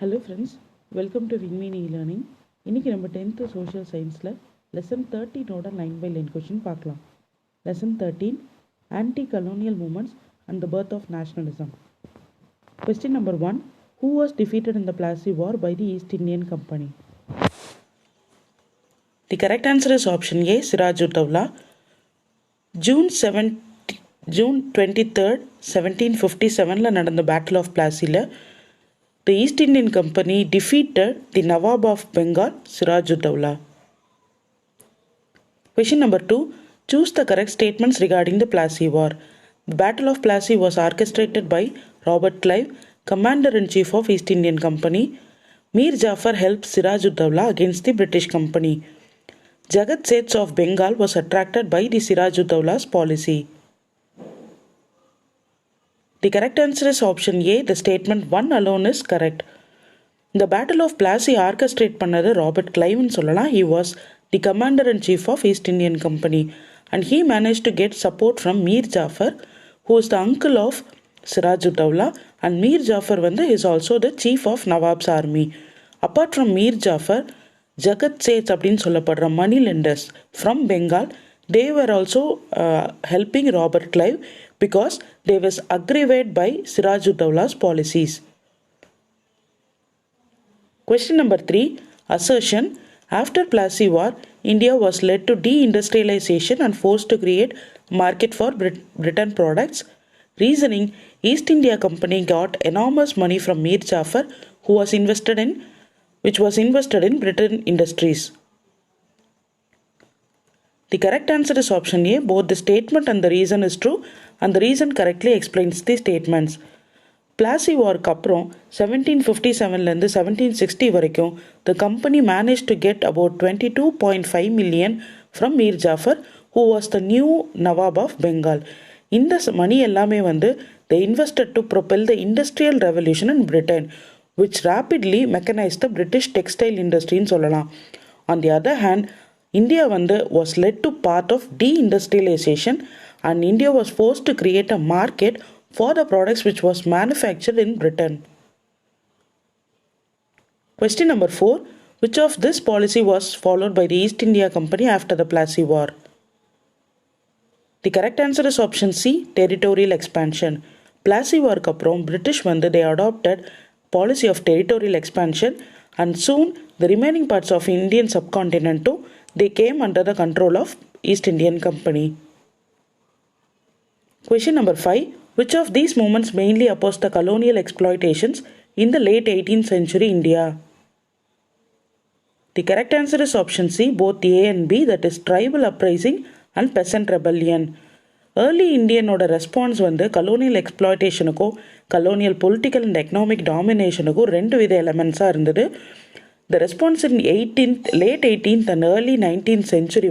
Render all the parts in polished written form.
Hello friends, welcome to விண்மீன் e-learning. இன்றைக்கி நம்ம 10th சோஷியல் சயின்ஸில் லெசன் 13ஓட லைன் பை லைன் கொஷின் பார்க்கலாம். Lesson 13 Anti-Colonial Movements and the Birth of Nationalism. Question number 1. Who was defeated in the Plassey War by the East Indian Company? The correct answer is option A, Siraj-ud-Dawla. June 23rd, 1757 நடந்த battle of பிளாசியில் the East Indian Company defeated the Nawab of Bengal, Siraj-ud-Dawla. Question number 2. Choose the correct statements regarding the Plassey War. The Battle of Plassey was orchestrated by Robert Clive, Commander-in-Chief of East Indian Company. Mir Jafar helped Siraj-ud-Dawla against the British Company. Jagat Seth of Bengal was attracted by the Siraj-ud-Dawla's policy. The correct answer is option A. The statement 1 alone is correct. The Battle of Plassey orchestrate பண்ணது Robert கிளைவ்னு சொல்லலாம். He was the commander-in-chief of East Indian Company and he managed to get support from Mir Jafar, who is the uncle of Siraj-ud-Dawla, and Mir Jafar is also the chief of Nawab's army. Apart from Mir Jafar, Jagat Seth அப்படின்னு சொல்லப்படுற money lenders from Bengal, they were also helping Robert Clive because they was aggrieved by Siraj-ud-Dawla's policies. Question number 3. Assertion. After Plassey War, India was led to deindustrialization and forced to create market for Britain products. Reasoning. East India Company got enormous money from Mir Jafar, which was invested in Britain industries. The correct answer is option A. Both the statement and the reason is true, and the reason correctly explains the statements. Plassey Warக்கு அப்புறம் 1757லேருந்து 1760 வரைக்கும் the company managed to get about 22.5 million from Mir Jafar, who was the new Nawab of Bengal. இந்த மணி எல்லாமே they invested to propel the industrial revolution in Britain, which rapidly mechanized the British textile industry ன்னு சொல்லலாம். On the other hand, India was led to path of deindustrialization, and India was forced to create a market for the products which was manufactured in Britain. Question number 4. Which of this policy was followed by the East India Company after the Plassey War? The correct answer is option C, territorial expansion. Plassey War அப்புறம் British they adopted policy of territorial expansion, and soon the remaining parts of Indian subcontinent too, they came under the control of East Indian Company. Question number 5. Which of these movements mainly opposed the colonial exploitations in the late 18th century India? The correct answer is option C, both A and B, that is tribal uprising and peasant rebellion. Early Indianoட response colonial exploitationக்கோ colonial political and economic dominationக்கோ ரெண்டு வித எலமெண்ட்ஸாக இருந்தது. The response in late 18th and early 19th century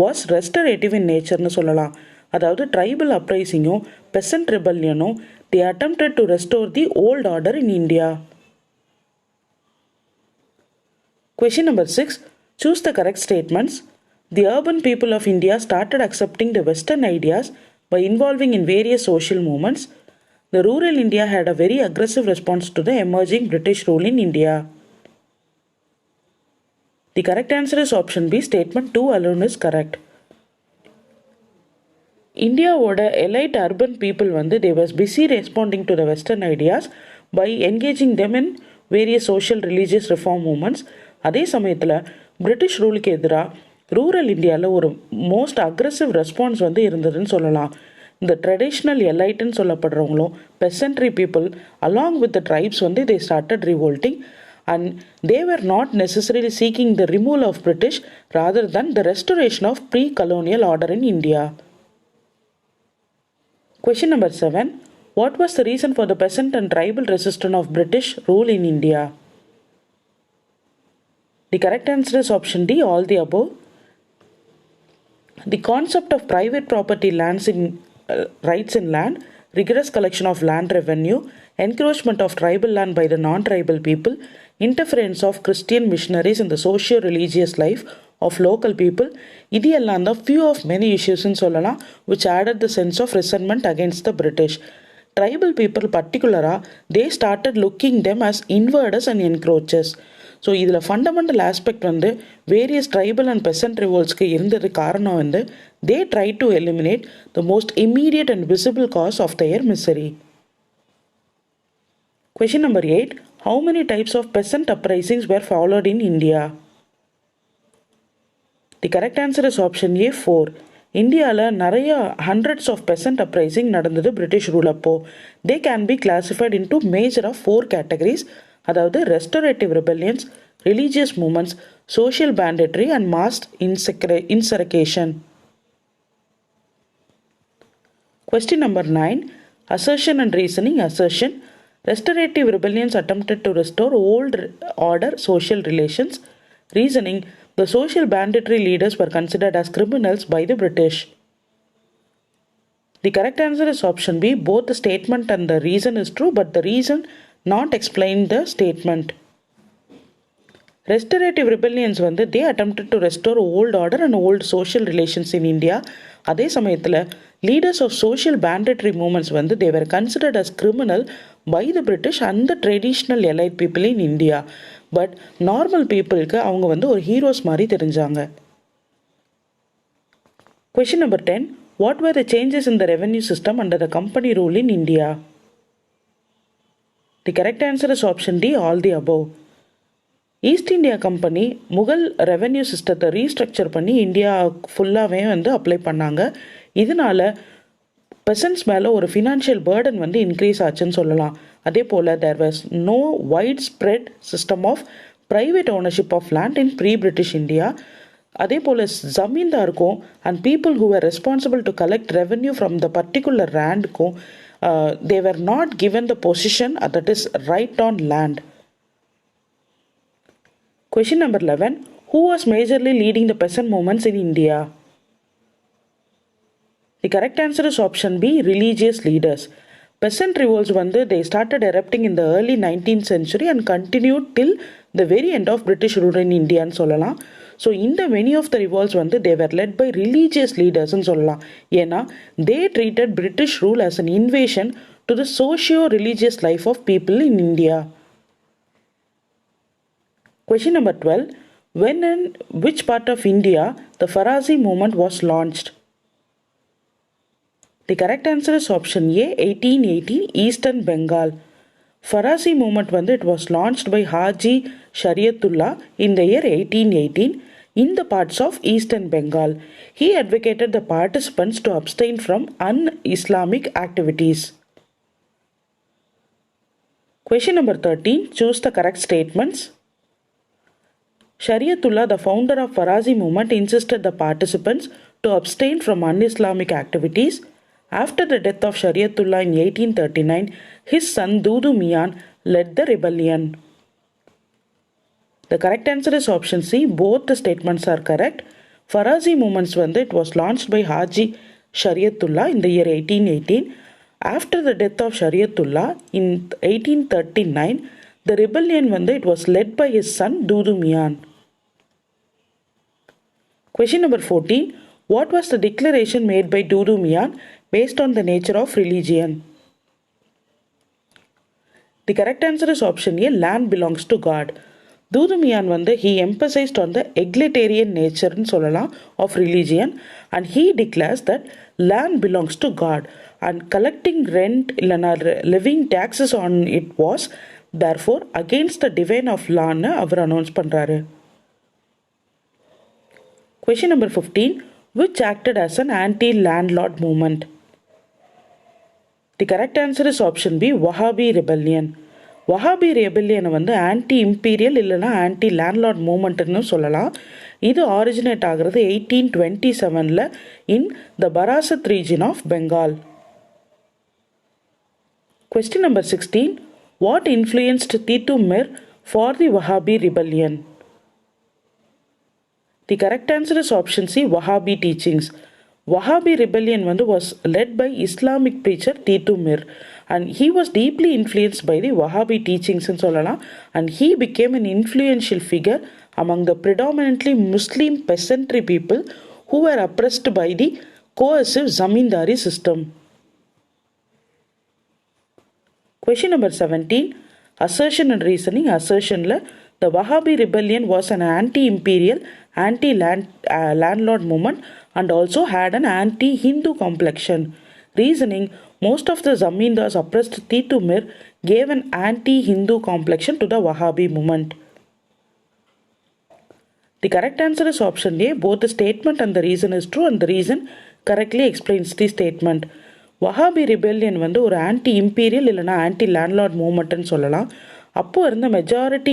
was restorative in nature சொல்லலாம். அதாவது tribal uprising peasant rebellion they attempted to restore the old order in India. Question number 6. Choose the correct statements. The urban people of India started accepting the Western ideas by involving in various social movements. The rural India had a very aggressive response to the emerging British rule in India. The correct answer is option B, statement 2 alone is correct. Indiaவோட elite urban people they was busy responding to the Western ideas by engaging them in various social religious reform movements. அதே சமயத்தில் British ரூலுக்கு எதிராக rural இந்தியாவில் ஒரு most aggressive response இருந்ததுன்னு சொல்லலாம். இந்த traditional எலைட்டுன்னு சொல்லப்படுறவங்களும் peasantry people along with the tribes they started revolting, and they were not necessarily seeking the removal of British rather than the restoration of pre-colonial order in India. Question number 7. What was the reason for the peasant and tribal resistance of British rule in India? The correct answer is option D, all the above. The concept of private property rights in land, rigorous collection of land revenue, encroachment of tribal land by the non-tribal people, interference of Christian missionaries in the socio-religious life of local people, இது எல்லாம் தான் few of many issues சொல்லலாம் which added the sense of resentment against the British. tribal people particularly, they started looking them as invaders and encroachers. So இதில் fundamental aspect வந்து various tribal and peasant ரிவோல்ட்ஸ்க்கு இருந்தது காரணம் வந்து they try to eliminate the most immediate and visible cause of their misery. Question number 8. How many types of peasant uprisings were followed in India? The correct answer is option A, 4. இந்தியாவில் நிறைய hundreds of peasant uprising நடந்தது British rule அப்போ. They can be classified into major of 4 categories, அதாவது restorative rebellions, religious movements, social banditry and mass insurrection. Question number 9. Assertion and reasoning. Assertion. Restorative rebellions attempted to restore old order social relations. Reasoning. The social banditry leaders were considered as criminals by the British. The correct answer is option B. Both the statement and the reason is true, but the reason not explain the statement. Restorative rebellions வந்து they attempted to restore old order and old social relations in India. அதே சமயத்தில் leaders of social banditry movements வந்து they were considered as criminal by the British and the traditional allied people in India. But normal peopleக்கு அவங்க வந்து ஒரு heroes மாதிரி தெரிஞ்சாங்க. Question number 10. What were the changes in the revenue system under the company rule in India? The correct answer is option D, all the above. East India company Mughal revenue சிஸ்டத்தை restructure பண்ணி India ஃபுல்லாகவே வந்து apply பண்ணாங்க. இதனால பெசன்ட்ஸ் மேலே ஒரு financial burden வந்து increase ஆச்சுன்னு சொல்லலாம். அதே போல் there was no widespread system of private ownership of land in pre British India. அதே போல் ஜமீன்தாருக்கும் and people who are responsible to collect revenue from the particular லேண்டுக்கும் they were not given the position that is right on land. Question number 11. Who was majorly leading the peasant movements in India? The correct answer is option B, religious leaders. Peasant revolts வந்து they started erupting in the early 19th century and continued till the very end of British rule in India ன்னு சொல்லலாம். So இந்த many of the revolts வந்து they were led by religious leaders ன்னு சொல்லலாம். ஏன்னா they treated British rule as an invasion to the socio-religious life of people in India. Question number 12. When and which part of India the Farasi movement was launched? The correct answer is option A, 1818, Eastern Bengal. Farasi movement வந்து it was launched by Haji Shariatullah in the year 1818 in the parts of Eastern Bengal. He advocated the participants to abstain from un-Islamic activities. Question number 13. Choose the correct statements. Shariatullah, the founder of Farasi movement, insisted the participants to abstain from un-Islamic activities. After the death of Shariatullah in 1839, his son Dudu Mian led the rebellion. The correct answer is option C. Both the statements are correct. Farasi movements வந்து it was launched by Haji Shariatullah in the year 1818. After the death of Shariatullah in 1839, the rebellion வந்து it was led by his son Dudu Mian. Question number 14. What was the declaration made by Dudu Mian based on the nature of religion? The correct answer is option A. Land belongs to God. Dudu Mian வந்து he emphasized on the egalitarian nature ன்னு சொல்லலாம் of religion, and he declares that land belongs to God and collecting rent இல்லைனா living taxes on it was therefore against the divine of law ன்னு அவர் announce பண்ணுறாரு. Question number 15. Which acted as an anti-landlord movement? The correct answer is option B, Wahhabi rebellion. Wahhabi rebellion வந்து anti-imperial இல்லைனா anti-landlord movementன்னு சொல்லலாம். இது originate ஆகிறது 1827 in the Barasat region of Bengal. Question number 16. What influenced Titu Mir for the Wahhabi rebellion? The correct answer is option C, Wahhabi teachings. Wahhabi rebellion வந்து was led by Islamic preacher Titu Mir, and he was deeply influenced by the Wahhabi teachings ன்னு சொல்லலாம், and he became an influential figure among the predominantly Muslim peasantry people who were oppressed by the coercive zamindari system. Question number 17. Assertion and reasoning. Assertionல the Wahhabi rebellion was an anti-imperial, anti-landlord movement and also had an anti-Hindu complexion. Reasoning. Most of the Zamindars oppressed Tnpsc gave an anti-Hindu complexion to the Wahhabi movement. The correct answer is option A. Both the statement and the reason is true and the reason correctly explains the statement. Wahhabi rebellion வந்து ஒரு anti imperial இல்லைனா anti landlord மூமெண்ட்டுன்னு சொல்லலாம். அப்போது இருந்த majority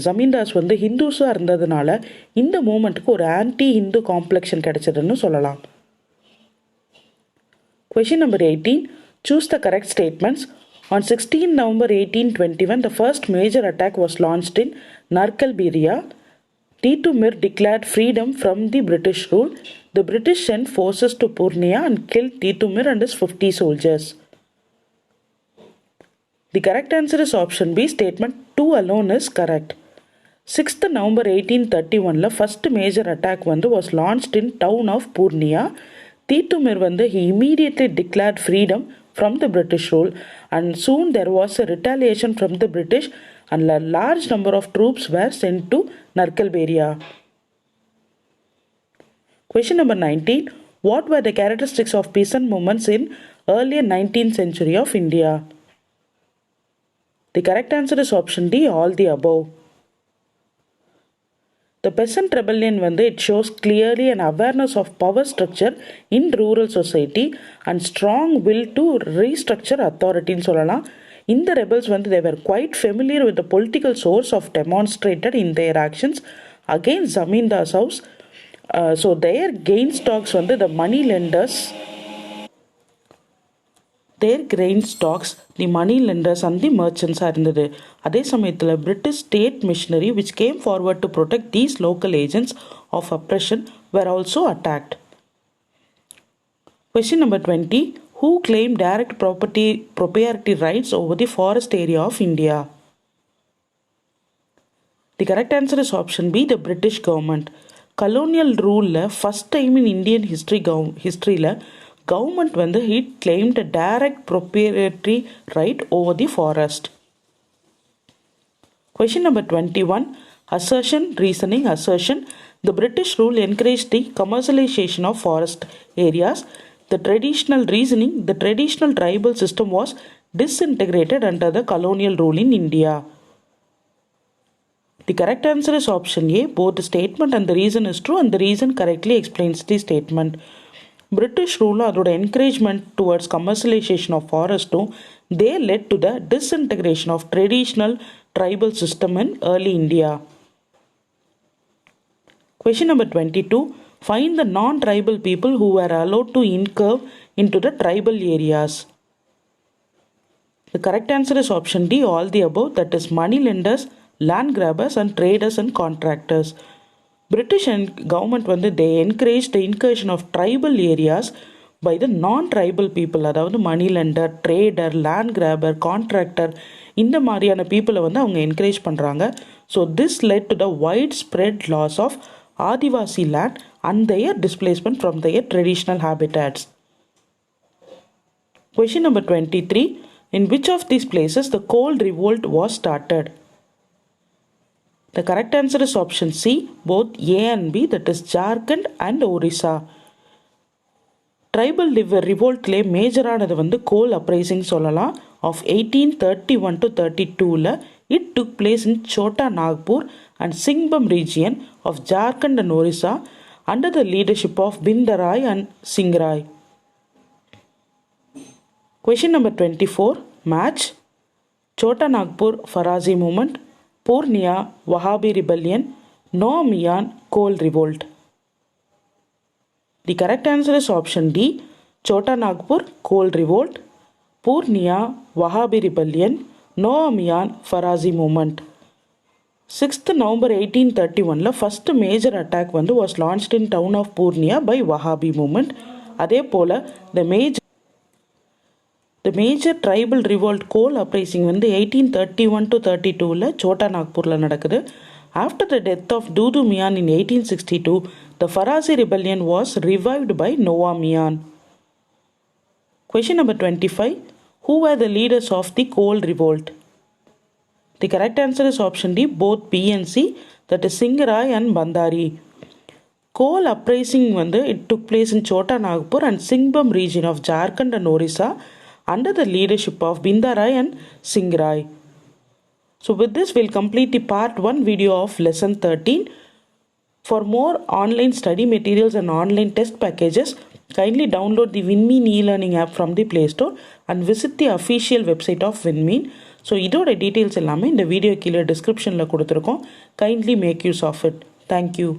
zamindars வந்து ஹிந்துஸாக இருந்ததுனால இந்த மூமெண்ட்டுக்கு ஒரு ஆன்டி ஹிந்து காம்ப்ளெக்ஷன் கிடைச்சதுன்னு சொல்லலாம். Question number 18. Choose the correct statements. On 16 November 1821, the first major attack was launched in Narkalberia. Tnpsc declared freedom from the British rule. The British sent forces to Purnia and killed Tnpsc and his 50 soldiers. The correct answer is option B. Statement 2 alone is correct. 6th November 1831 first major attack was launched in town of Purnia. Tnpsc he immediately declared freedom from the British rule and soon there was a retaliation from the British and a large number of troops were sent to Narkalberia. Question number 19. What were the characteristics of peasant movements in earlier 19th century of India? The correct answer is option D, all the above. The peasant rebellion it shows clearly an awareness of power structure in rural society and strong will to restructure authority ன்னு சொல்லலாம். இந்த rebels they were quite familiar with the political source of demonstrated in their actions against Zamindars house. So their gain stocks the money lenders, their grain stocks, the money lenders and the merchants இருந்தது. அதே சமயத்தில் British state missionary which came forward to protect these local agents of oppression were also attacked. Question number 20. Who claimed direct proprietary rights over the forest area of India? The correct answer is option B, the British government. Colonial rule first time in Indian history government it claimed a direct proprietary right over the forest. Question number 21. Assertion, reasoning. Assertion. The British rule encouraged the commercialization of forest areas. The traditional reasoning. The traditional tribal system was disintegrated under the colonial rule in India. The correct answer is option A. Both the statement and the reason is true and the reason correctly explains the statement. British rule அதோட encouragement towards commercialization of forest they led to the disintegration of traditional tribal system in early India. Question number 22. Find the non-tribal people who were allowed to incurve into the tribal areas. The correct answer is option D, all the above, that is money lenders, land grabbers and traders and contractors. British government they encouraged the incursion of tribal areas by the non-tribal people, அதாவது money lender, trader, land grabber, contractor இந்த மாதிரியான people அவங்க encourage பண்ணுறாங்க. So this led to the widespread loss of Adivasi land and their displacement from their traditional habitats. Question number 23. In which of these places the coal revolt was started? The correct answer is option C, both A and B, that is Jharkhand and Orissa. Tribal revolt major ஆனது coal uprising சொல்லலாம் of 1831 to 32. It took place in Chota Nagpur and Singhbum region of Jharkhand and Orissa under the leadership of Bindarai and Singrai. Question number 24. Match. Chota Nagpur Farazi movement, Purnia Wahhabi rebellion, Noamian coal revolt. The correct answer is option D, Chota Nagpur coal revolt, Purnia Wahhabi rebellion, Noamian Farazi movement. 6th November 1831 first major attack was launched in town of Purnia by Wahhabi movement. அதே போல the major tribal revolt coal uprising 1831 to 32 Chota Nagpurla நடக்குது. After the death of Dudu Mian in 1862, the Farazi rebellion was revived by Noah Mian. Question number 25. Who were the leaders of the coal revolt? The correct answer is option D, both B and C, that is Singarai and Bandari. Coal uprising it took place in Chota Nagpur and Singhbum region of Jharkhand and Orissa under the leadership of Bindarai and Singarai. So with this, we'll complete the part 1 video of lesson 13. For more online study materials and online test packages, kindly download the WinMean e-learning app from the Play Store and visit the official website of WinMean. So இதோட details எல்லாமே இந்த video கீழே டிஸ்கிரிப்ஷனில் கொடுத்துருக்கோம். Kindly make use of it. Thank you.